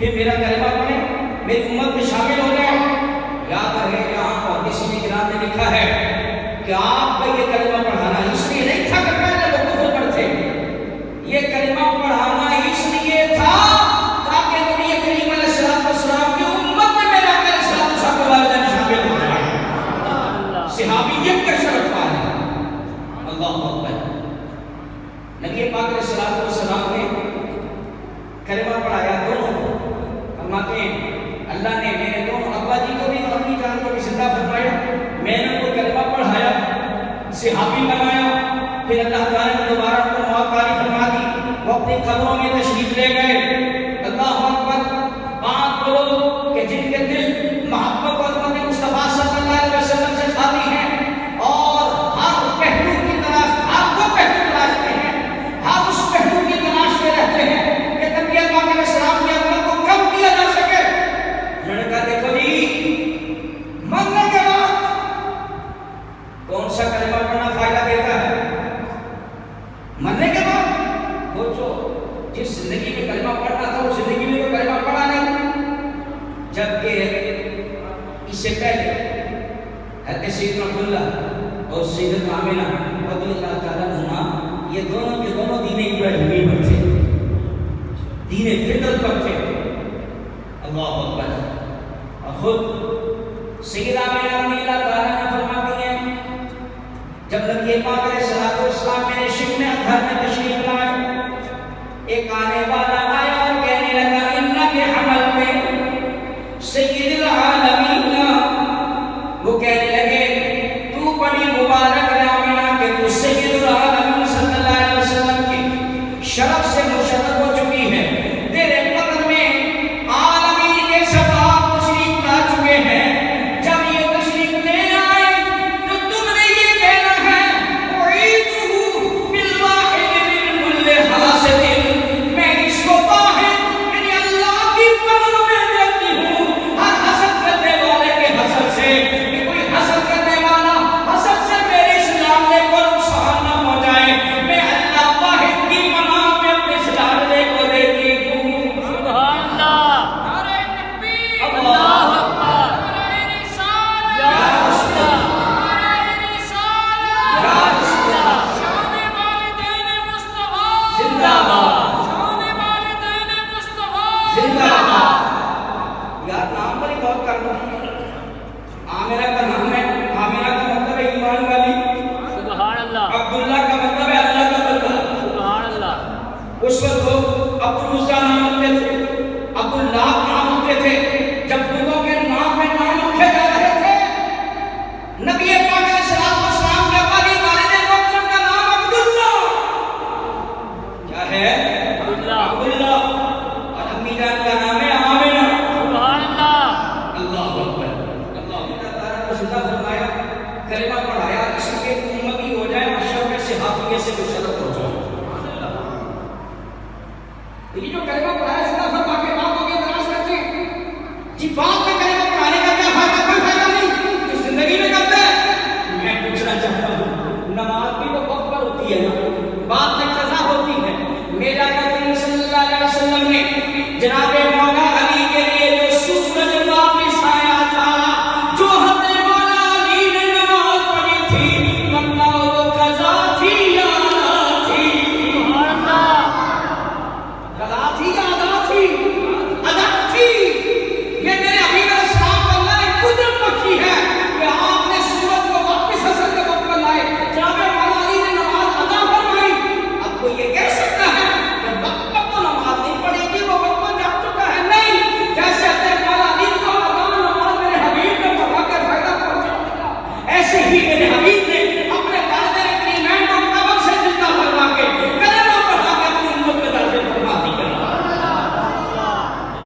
پھر میرا کلمہ پڑھیں، میری امت میں شامل ہو جائیں۔ یاد رہے یہاں پر کسی نے کرام نے لکھا ہے کہ آپ کا یہ کلمہ پڑھانا اس لیے نہیں تھا کہ پہلے لوگ کفر پر تھے، یہ کلمہ پڑھانا اس لیے تھا تاکہ نبی کریم علیہ السلام کی امت میں میرا علیہ السلام کے والدین شامل ہو جائیں، صحابیت کا شرف پائے۔ اللہ اکبر۔ نبی پاک علیہ السلام نے کلمہ پڑھایا دونوں کو، فرماتے ہیں اللہ نے میرے دونوں ابا جی کو بھی اور اپنی جان کو بھی زندہ فرمایا، میں نے ان کو کلمہ پڑھایا، صحابی بنایا، پھر اللہ تعالیٰ نے دوبارہ ان کو موت عطا فرما دی، وہ اپنی قبروں میں تشریف لے گئے۔ اللہ اکبر۔ بات بولو کہ جن کے دل محبت و عظمت مصطفیٰ صلی اللہ علیہ وسلم سے خالی ہیں اور ہر پہلو کی تلاش، ہر وہ پہلو تلاشتے ہیں، ہر اس پہلو کی تلاش میں رہتے ہیں کہ نبی پاک علیہ السلام کی عظمت کو کم کیا جا سکے۔ انہوں نے کہا دیکھو جی، مرنے کے بعد کون سا کلمہ پڑھنا فائدہ دیتا ہے؟ مرنے کے بعد وہ جو جس زندگی میں کلمہ پڑھنا تھا وہ زندگی میں تو کلمہ پڑھا نہیں، جبکہ اس سے پہلے حضرت سیدنا عبداللہ اور سیدنا آمنہ رضی اللہ تعالیٰ عنہما یہ دونوں کے دونوں دین ابراہیمی پر تھے، دین فطرت پر تھے۔ اللہ اکبر۔ اور خود سیدہ آمنہ رضی اللہ تعالیٰ عنہ فرماتی ہیں جب نبی پاک علیہ السلام میرے شکم میں گھر میں تشریف لائے، ایک آنے والا آیا اور کہنے لگا انکے حمل میں سید العالمین، وہ کہنے لگے تو بڑی مبارک ہے آمنہ کہ تو سید العالمین صلی اللہ علیہ وسلم کی شرف سے مشرف ہو چکی ہے، تیرے بدن میں عالمین کے سردار تشریف لا چکے ہیں۔ جب یہ تشریف لے آئے تو تم نے یہ کہنا ہے اعیدہ بالواحد من کل حاسد، میں اس کو واحد یعنی اللہ کی پناہ میں دیتی ہوں ہر حسد کرنے والے کے حسد سے، کہ کوئی حسد کرنے والا حسد سے میرے اسلام میں کوئی نقصان نہ پہنچائے، میں اللہ واحد کی پناہ میں اپنے اسلام کو دیتی ہوں۔ سبحان اللہ۔ نعرہ تکبیر۔ اللہ اکبر۔ نعرہ رسالت۔ یا رسول اللہ۔ نعرہ رسالت۔ یا رسول اللہ۔ شان والدین مصطفیٰ زندہ باد۔ شان والدین مصطفیٰ زندہ باد۔ یار نام پر ہی غور کر لو، آمنہ کا نام ہے، آمنہ کا مطلب ہے ایمان والی، سبحان اللہ۔ عبداللہ کا مطلب ہے اللہ کا بندہ۔ سبحان اللہ۔ اس وقت لوگ عبدالعزیٰ نام رکھتے تھے، عبداللہ نام رکھتے تھے، جب بتوں کے نام میں نام رکھے جا رہے تھے، نبی پاک علیہ السلام کے والی والد محترم کا نام عبداللہ کیا ہے؟ عبداللہ۔ عبداللہ، اور امی جان کا نام ہے آمنہ۔ سبحان اللہ۔ اللہ اکبر۔ اللہ تعالیٰ کو زندہ فرمایا، کلمہ پڑھایا، اس کے امتی ہو جائے اور شرف صحابیہ سے مشرف ہو جائے۔ یہ جو کلمہ پڑھایا زندہ فرما کے بات ہوگی تلاش کرتے ہیں جی، بات میں کلمہ پڑھانے کا کیا فائدہ؟ کوئی فائدہ نہیں، جو زندگی میں کرتے ہیں۔ میں پوچھنا چاہتا ہوں نماز بھی تو وقت پر ہوتی ہے نا، بات میں قضا ہوتی ہے۔ میرا نبی صلی اللہ علیہ وسلم نے جناب